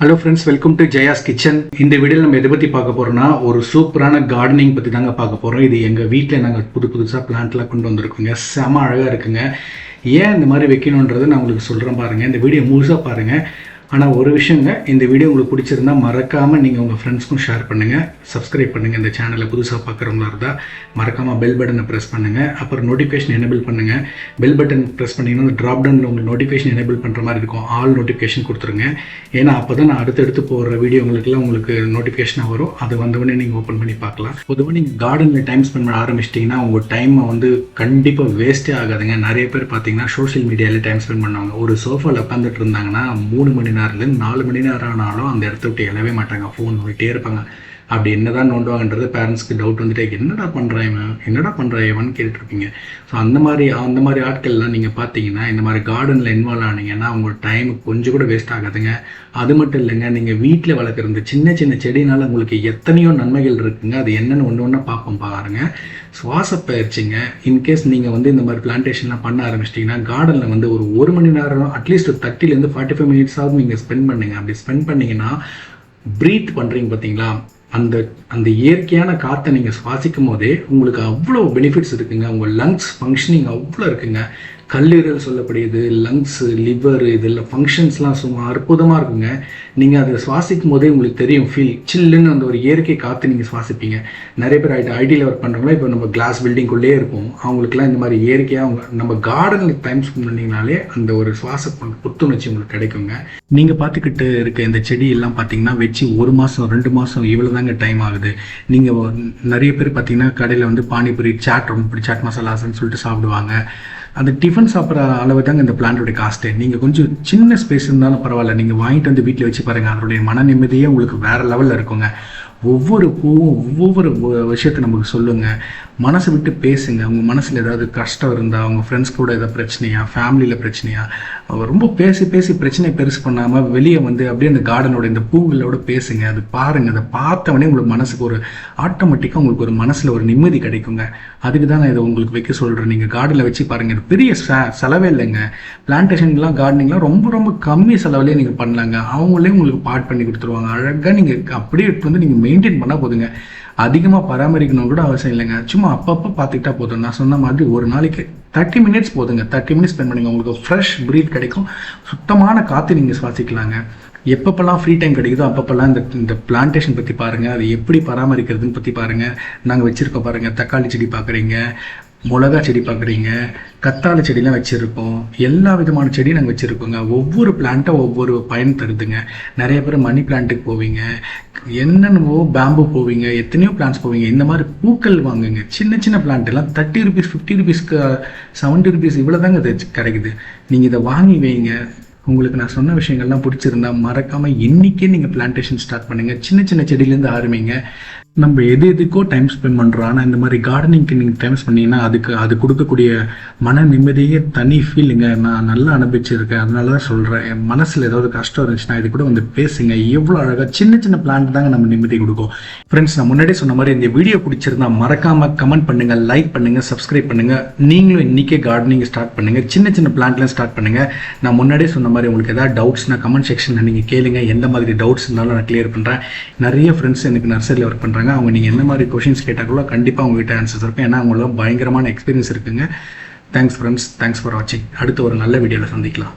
Hello friends, welcome to Jaya's kitchen. இந்த வீடியோவில் நம்ம எதை பற்றி பார்க்க போகிறோம்னா, ஒரு சூப்பரான கார்டனிங் பற்றி தாங்க பார்க்க போகிறோம். இது எங்கள் வீட்டில் நாங்கள் புதுசாக பிளான்ட்லாம் கொண்டு வந்திருக்கோங்க. செம அழகாக இருக்குங்க. ஏன் இந்த மாதிரி வைக்கணுன்றதை நான் உங்களுக்கு சொல்கிறேன் பாருங்கள். இந்த வீடியோ முழுசாக பாருங்கள். ஆனால் ஒரு விஷயங்க, இந்த வீடியோ உங்களுக்கு பிடிச்சிருந்தா மறக்காமல் நீங்கள் உங்கள் ஃப்ரெண்ட்ஸ்க்கும் ஷேர் பண்ணுங்கள், சப்ஸ்கிரைப் பண்ணுங்கள். இந்த சேனலை புதுசாக பார்க்குறவங்களா இருந்தால் மறக்காமல் பெல் பட்டனை ப்ரெஸ் பண்ணுங்கள். அப்புறம் நோட்டிஃபிகேஷன் எனேபிள் பண்ணுங்கள். பெல் பட்டன் ப்ரெஸ் பண்ணிங்கன்னா அந்த ட்ராப் டவுனில் உங்களுக்கு நோட்டிஃபிகேஷன் எனேபிள் பண்ணுற மாதிரி இருக்கும். ஆல் நோட்டிஃபிகேஷன் கொடுத்துருங்க. ஏன்னா அப்போ தான் நான் அடுத்தடுத்து போடுற வீடியோ உங்களுக்கு நோட்டிஃபிகேஷனாக வரும். அது வந்தவொடனே நீங்கள் ஓப்பன் பண்ணி பார்க்கலாம். பொதுவாக நீங்கள் கார்டனில் டைம் ஸ்பெண்ட் பண்ண ஆரம்பிச்சிட்டிங்கன்னா உங்கள் டைமை கண்டிப்பாக வேஸ்ட்டே ஆகாதுங்க. நிறைய பேர் பார்த்தீங்கன்னா சோஷியல் மீடியாவில் டைம் ஸ்பெண்ட் பண்ணுவாங்க. ஒரு சோஃபாவில் உட்காந்துட்டு இருந்தாங்கன்னா 3 மணி நேரத்துலேருந்து 4 மணி நேரம் ஆனாலும் அந்த இடத்த விட்டு எழவே மாட்டாங்க. ஃபோன் நோண்டிகிட்டே இருப்பாங்க. அப்படி என்னதான் நோண்டுவாங்கன்றது பேரண்ட்ஸ்க்கு டவுட் வந்துட்டே, என்னடா பண்ணுறாயவன் கேட்டுருப்பீங்க. ஸோ அந்த மாதிரி ஆட்கள்லாம் நீங்கள் பார்த்தீங்கன்னா இந்த மாதிரி கார்டனில் இன்வால்வ் ஆனீங்கன்னா உங்கள் டைம் கொஞ்சம் கூட வேஸ்ட் ஆகாதுங்க. அது மட்டும் இல்லைங்க, நீங்கள் வீட்டில் வளர்க்குற இந்த சின்ன சின்ன செடினால உங்களுக்கு எத்தனையோ நன்மைகள் இருக்குங்க. அது என்னென்னு ஒன்று பார்ப்போம் பாருங்க. சுவாச பயிற்சிங்க. இன்கேஸ் நீங்கள் இந்த மாதிரி பிளான்டேஷன்லாம் பண்ண ஆரம்பிச்சிட்டிங்கன்னா கார்டனில் ஒரு மணி நேரம் அட்லீஸ்ட் 30 to 45 மினிட்ஸாவது நீங்கள் ஸ்பெண்ட் பண்ணுங்கள். அப்படி ஸ்பெண்ட் பண்ணிங்கன்னா ப்ரீத் பண்ணுறீங்க பார்த்தீங்களா, அந்த இயற்கையான காற்றை நீங்கள் சுவாசிக்கும் போதே உங்களுக்கு அவ்வளோ பெனிஃபிட்ஸ் இருக்குங்க. உங்கள் லங்ஸ் ஃபங்க்ஷனிங் அவ்வளோ இருக்குங்க. கல்லீரல் சொல்லப்படுது, லங்ஸு, லிவர், இதில் ஃபங்க்ஷன்ஸ்லாம் சும்மா அற்புதமாக இருக்குங்க. நீங்கள் அதை சுவாசிக்கும் போதே உங்களுக்கு தெரியும், ஃபீல் சில்லுன்னு அந்த ஒரு இயற்கை காற்று நீங்கள் சுவாசிப்பீங்க. நிறைய பேர் ஐடியில் ஒர்க் பண்ணுறவங்களா இப்போ நம்ம கிளாஸ் பில்டிங்குள்ளே இருக்கும். அவங்களுக்குலாம் இந்த மாதிரி இயற்கையாக நம்ம கார்டனில் டைம் ஸ்பெண்ட் பண்ணிங்கனாலே அந்த ஒரு சுவாச புத்துணர்ச்சி உங்களுக்கு கிடைக்குங்க. நீங்கள் பார்த்துக்கிட்டு இருக்க இந்த செடி எல்லாம் பார்த்தீங்கன்னா வச்சு 1 மாதம் 2 மாதம் இவ்வளோ தாங்க டைம் ஆகுது. நீங்கள் நிறைய பேர் பார்த்தீங்கன்னா கடையில் பானிபூரி, சாட் சாட் மசாலாஸ்ன்னு சொல்லிட்டு சாப்பிடுவாங்க. அந்த டிஃபன் சாப்பிட்ற அளவு தாங்க இந்த பிளான்ட்டோட காஸ்ட்டு. நீங்கள் கொஞ்சம் சின்ன ஸ்பேஸ் இருந்தாலும் பரவாயில்ல, நீங்கள் வாங்கிட்டு வந்து வீட்டில் வச்சு பாருங்கள். அதனுடைய மன நிம்மதியே உங்களுக்கு வேறு லெவலில் இருக்குங்க. ஒவ்வொரு பூவும் ஒவ்வொரு விஷயத்தை நமக்கு சொல்லுங்கள். மனசை விட்டு பேசுங்க. உங்கள் மனசில் ஏதாவது கஷ்டம் இருந்தால், உங்கள் ஃப்ரெண்ட்ஸ் கூட ஏதாவது பிரச்சனையா, ஃபேமிலியில் பிரச்சனையா, ரொம்ப பேசி பிரச்சனையை பெருசு பண்ணாமல் வெளியே அப்படியே அந்த கார்டனோட இந்த பூங்களோட பேசுங்க. அது பாருங்கள். அதை பார்த்தவொடனே உங்களுக்கு மனசுக்கு ஒரு ஆட்டோமேட்டிக்காக உங்களுக்கு ஒரு மனசில் ஒரு நிம்மதி கிடைக்குங்க. அதுக்கு தான் நான் இதை உங்களுக்கு வைக்க சொல்கிறேன். நீங்கள் கார்டனில் வச்சு பாருங்கள். இது பெரிய செலவே இல்லைங்க. பிளான்டேஷன்லாம் கார்டனிங்லாம் ரொம்ப கம்மி செலவுலேயே நீங்கள் பண்ணலாங்க. அவங்களே உங்களுக்கு பாட் பண்ணி கொடுத்துருவாங்க. அழகாக நீங்கள் அப்படியே நீங்கள் மெயின்டைன் பண்ணால் போதுங்க. அதிகமாக பராமரிக்கணும் கூட அவசியம் இல்லைங்க. சும்மா அப்பப்போ பார்த்துக்கிட்டா போதும். நான் சொன்ன மாதிரி ஒரு நாளைக்கு 30 மினிட்ஸ் போதுங்க. 30 மினிட்ஸ் ஸ்பெண்ட் பண்ணுங்க. உங்களுக்கு ஃப்ரெஷ் ப்ரீத் கிடைக்கும். சுத்தமான காற்று நீங்கள் சுவாசிக்கலாங்க. எப்பப்பெல்லாம் ஃப்ரீ டைம் கிடைக்குதோ அப்பப்பெல்லாம் இந்த பிளான்டேஷன் பற்றி பாருங்கள். அது எப்படி பராமரிக்கிறதுன்னு பற்றி பாருங்கள். நாங்கள் வச்சுருக்கோம் பாருங்கள். தக்காளி செடி பார்க்குறீங்க, மிளகா செடி பார்க்குறீங்க, கத்தாழை செடிலாம் வச்சுருக்கோம். எல்லா விதமான செடியும் நாங்கள் வச்சுருக்கோங்க. ஒவ்வொரு பிளான்ட்டும் ஒவ்வொரு பயன் தருதுங்க. நிறைய பேர் மணி பிளான்ட்டுக்கு போவீங்க, என்னென்னவோ பேம்பு போவீங்க, எத்தனையோ பிளான்ட்ஸ் போவீங்க. இந்த மாதிரி பூக்கள் வாங்குங்க. சின்ன சின்ன பிளான்ட் எல்லாம் 30 rupees 50 rupeesக்கு 70 rupees இவ்வளோ தாங்க இது கிடைக்குது. நீங்கள் இதை வாங்கி வைங்க. உங்களுக்கு நான் சொன்ன விஷயங்கள்லாம் பிடிச்சிருந்தா மறக்காமல் இன்றைக்கே நீங்கள் பிளான்டேஷன் ஸ்டார்ட் பண்ணுங்கள். சின்ன சின்ன செடியிலேருந்து ஆரம்பிங்க. நம்ம எதுக்கோ டைம் ஸ்பெண்ட் பண்ணுறோம். ஆனால் இந்த மாதிரி கார்டனிங்க்கு நீங்கள் டைம் ஸ்பெண்ட் பண்ணிங்கன்னா அது கொடுக்கக்கூடிய மன நிம்மதியே தனி ஃபீலுங்க. நான் நல்லா அனுபவிச்சிருக்கேன். அதனால தான் சொல்கிறேன். என் மனசில் ஏதாவது கஷ்டம் இருந்துச்சுன்னா இது கூட பேசுங்க. எவ்வளோ அழகாக சின்ன சின்ன பிளான்ட் தாங்க நம்ம நிம்மதி கொடுக்கும். ஃப்ரெண்ட்ஸ், நான் முன்னாடியே சொன்ன மாதிரி இந்த வீடியோ பிடிச்சிருந்தா மறக்காமல் கமெண்ட் பண்ணுங்கள், லைக் பண்ணுங்கள், சப்ஸ்கிரைப் பண்ணுங்கள். நீங்களும் இன்றைக்கே கார்டனிங் ஸ்டார்ட் பண்ணுங்கள். சின்ன சின்ன பிளான்ட்லாம் ஸ்டார்ட் பண்ணுங்கள். நான் முன்னாடியே சொன்ன மாதிரி உங்களுக்கு ஏதாவது டவுட்ஸ்னால் கமெண்ட் செக்ஷனில் நீங்கள் கேளுங்க. எந்த மாதிரி டவுட்ஸ் இருந்தாலும் நான் கிளியர் பண்ணுறேன். நிறைய ஃப்ரெண்ட்ஸ் எனக்கு நர்சரியில் ஒர்க் பண்ணுறாங்க. அவங்க நீங்கள் என்ன மாதிரி கொஷின்ஸ் கேட்டாங்களோ கண்டிப்பாக உங்ககிட்ட ஆன்சர்ஸ் இருக்கும். ஏன்னா அவங்களோட பயங்கரமான எக்ஸ்பீரியன்ஸ் இருக்குங்க. தேங்க்ஸ் ஃப்ரெண்ட்ஸ், தேங்க்ஸ் ஃபார் வாட்சிங். அடுத்து ஒரு நல்ல வீடியோவில் சந்திக்கலாம்.